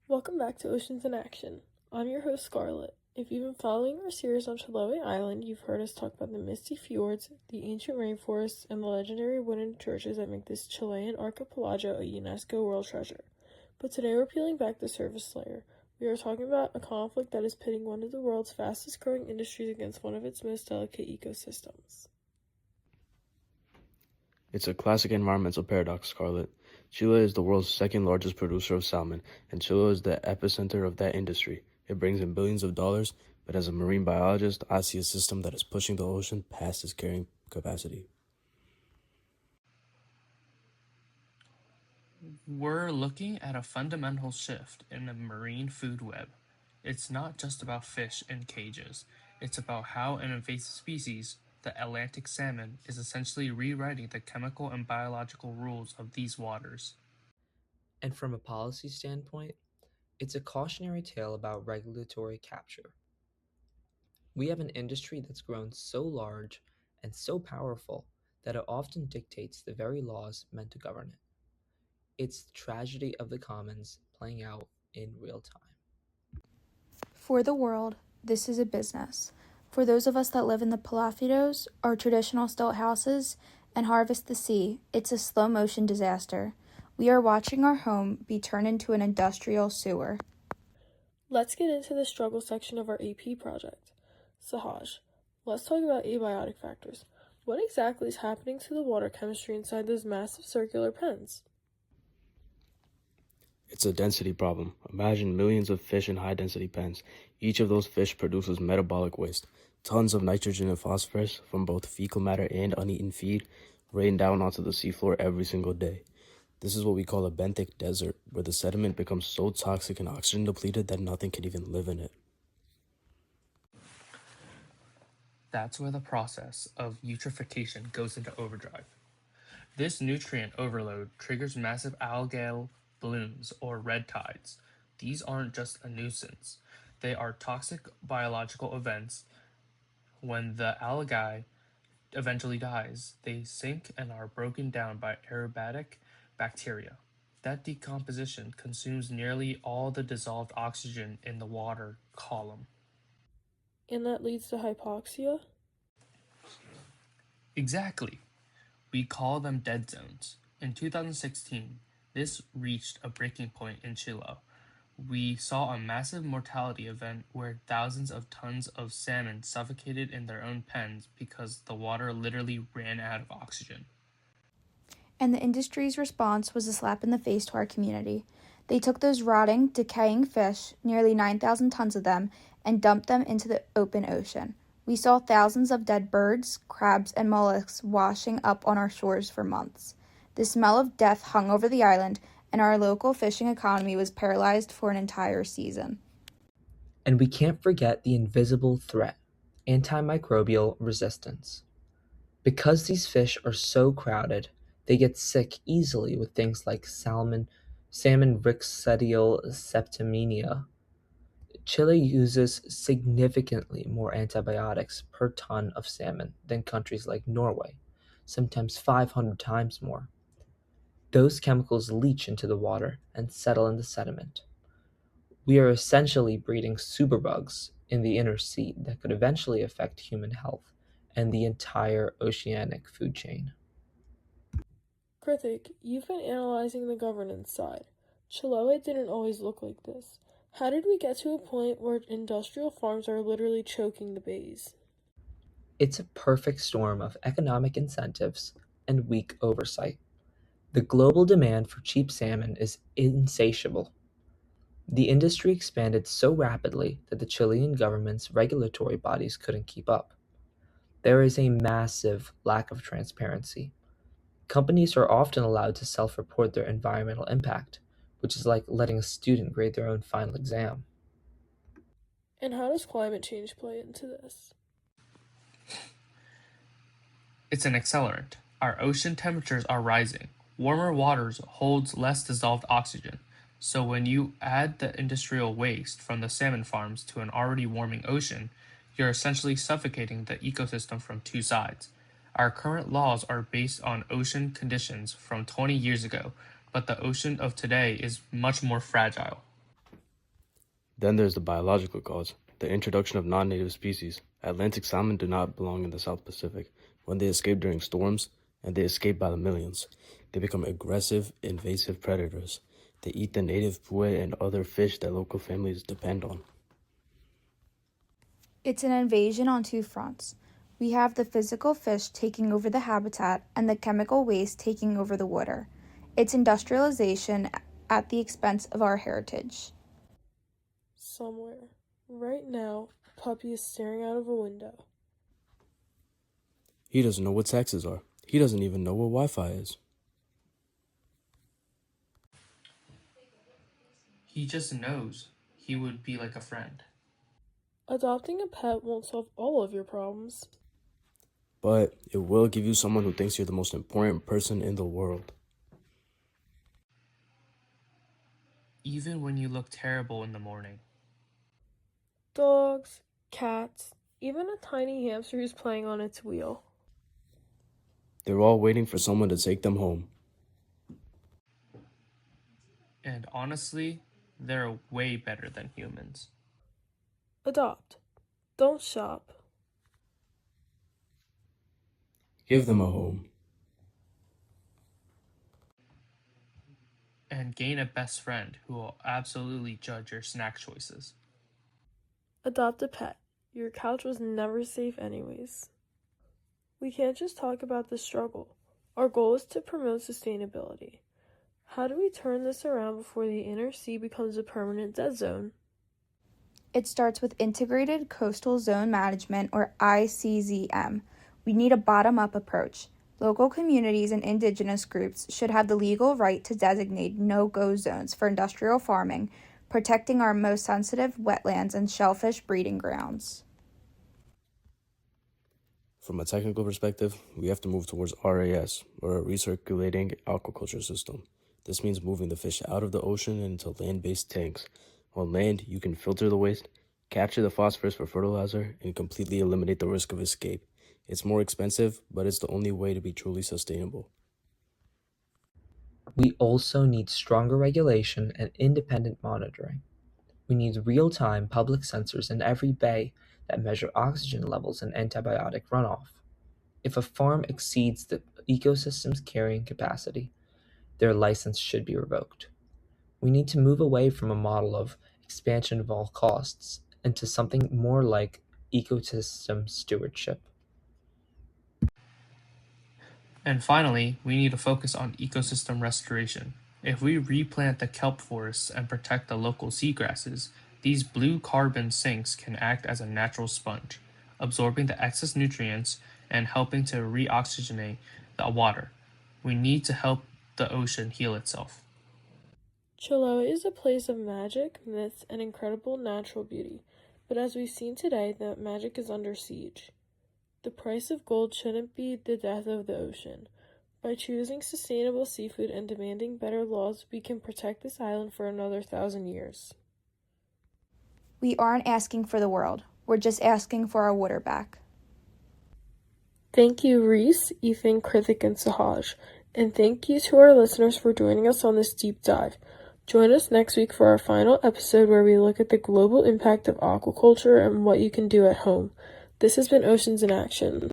Welcome back to Oceans in Action. I'm your host, Scarlett. If you've been following our series on Chiloé Island, you've heard us talk about the misty fjords, the ancient rainforests, and the legendary wooden churches that make this Chilean archipelago a UNESCO World Treasure. But today we're peeling back the surface layer. We are talking about a conflict that is pitting one of the world's fastest growing industries against one of its most delicate ecosystems. It's a classic environmental paradox, Scarlett. Chile is the world's second largest producer of salmon, and Chile is the epicenter of that industry. It brings in billions of dollars, but as a marine biologist, I see a system that is pushing the ocean past its carrying capacity. We're looking at a fundamental shift in the marine food web. It's not just about fish in cages, it's about how an invasive species, the Atlantic salmon, is essentially rewriting the chemical and biological rules of these waters. And from a policy standpoint, it's a cautionary tale about regulatory capture. We have an industry that's grown so large and so powerful that it often dictates the very laws meant to govern it. It's the tragedy of the commons playing out in real time. For the world, this is a business. For those of us that live in the Palafitos, our traditional stilt houses, and harvest the sea, it's a slow-motion disaster. We are watching our home be turned into an industrial sewer. Let's get into the struggle section of our AP project. Sehaj, let's talk about abiotic factors. What exactly is happening to the water chemistry inside those massive circular pens? It's a density problem. Imagine millions of fish in high-density pens. Each of those fish produces metabolic waste. Tons of nitrogen and phosphorus from both fecal matter and uneaten feed rain down onto the seafloor every single day. This is what we call a benthic desert, where the sediment becomes so toxic and oxygen-depleted that nothing can even live in it. That's where the process of eutrophication goes into overdrive. This nutrient overload triggers massive algal blooms or red tides. These aren't just a nuisance, they are toxic biological events. When the algae eventually dies, they sink and are broken down by aerobatic bacteria. That decomposition consumes nearly all the dissolved oxygen in the water column. And that leads to hypoxia? Exactly. We call them dead zones. In 2016, this reached a breaking point in Chile. We saw a massive mortality event where thousands of tons of salmon suffocated in their own pens because the water literally ran out of oxygen. And the industry's response was a slap in the face to our community. They took those rotting, decaying fish, nearly 9,000 tons of them, and dumped them into the open ocean. We saw thousands of dead birds, crabs, and mollusks washing up on our shores for months. The smell of death hung over the island, and our local fishing economy was paralyzed for an entire season. And we can't forget the invisible threat, antimicrobial resistance. Because these fish are so crowded, they get sick easily with things like salmon rickettsial septimemia. Chile uses significantly more antibiotics per ton of salmon than countries like Norway, sometimes 500 times more. Those chemicals leach into the water and settle in the sediment. We are essentially breeding superbugs in the inner sea that could eventually affect human health and the entire oceanic food chain. Krithik, you've been analyzing the governance side. Chiloé didn't always look like this. How did we get to a point where industrial farms are literally choking the bays? It's a perfect storm of economic incentives and weak oversight. The global demand for cheap salmon is insatiable. The industry expanded so rapidly that the Chilean government's regulatory bodies couldn't keep up. There is a massive lack of transparency. Companies are often allowed to self-report their environmental impact, which is like letting a student grade their own final exam. And how does climate change play into this? It's an accelerant. Our ocean temperatures are rising. Warmer waters holds less dissolved oxygen. So when you add the industrial waste from the salmon farms to an already warming ocean, you're essentially suffocating the ecosystem from two sides. Our current laws are based on ocean conditions from 20 years ago, but the ocean of today is much more fragile. Then there's the biological cause, the introduction of non-native species. Atlantic salmon do not belong in the South Pacific. When they escape during storms, and they escape by the millions, they become aggressive, invasive predators. They eat the native pue and other fish that local families depend on. It's an invasion on two fronts. We have the physical fish taking over the habitat and the chemical waste taking over the water. It's industrialization at the expense of our heritage. Somewhere, right now, a puppy is staring out of a window. He doesn't know what taxes are. He doesn't even know what Wi-Fi is. He just knows he would be like a friend. Adopting a pet won't solve all of your problems. But it will give you someone who thinks you're the most important person in the world. Even when you look terrible in the morning. Dogs, cats, even a tiny hamster who's playing on its wheel. They're all waiting for someone to take them home. And honestly, they're way better than humans. Adopt. Don't shop. Give them a home. And gain a best friend who will absolutely judge your snack choices. Adopt a pet. Your couch was never safe anyways. We can't just talk about the struggle. Our goal is to promote sustainability. How do we turn this around before the inner sea becomes a permanent dead zone? It starts with Integrated Coastal Zone Management, or ICZM. We need a bottom-up approach. Local communities and indigenous groups should have the legal right to designate no-go zones for industrial farming, protecting our most sensitive wetlands and shellfish breeding grounds. From a technical perspective, we have to move towards RAS, or a Recirculating Aquaculture System. This means moving the fish out of the ocean and into land-based tanks. On land, you can filter the waste, capture the phosphorus for fertilizer, and completely eliminate the risk of escape. It's more expensive, but it's the only way to be truly sustainable. We also need stronger regulation and independent monitoring. We need real-time public sensors in every bay that measure oxygen levels and antibiotic runoff. If a farm exceeds the ecosystem's carrying capacity, their license should be revoked. We need to move away from a model of expansion of all costs into something more like ecosystem stewardship. And finally, we need to focus on ecosystem restoration. If we replant the kelp forests and protect the local seagrasses, these blue carbon sinks can act as a natural sponge, absorbing the excess nutrients and helping to reoxygenate the water. We need to help the ocean heal itself. Chiloé is a place of magic, myths, and incredible natural beauty, but as we've seen today, that magic is under siege. The price of gold shouldn't be the death of the ocean. By choosing sustainable seafood and demanding better laws, we can protect this island for another 1,000 years. We aren't asking for the world. We're just asking for our water back. Thank you, Reese, Ethan, Krithik, and Sehaj. And thank you to our listeners for joining us on this deep dive. Join us next week for our final episode where we look at the global impact of aquaculture and what you can do at home. This has been Oceans in Action.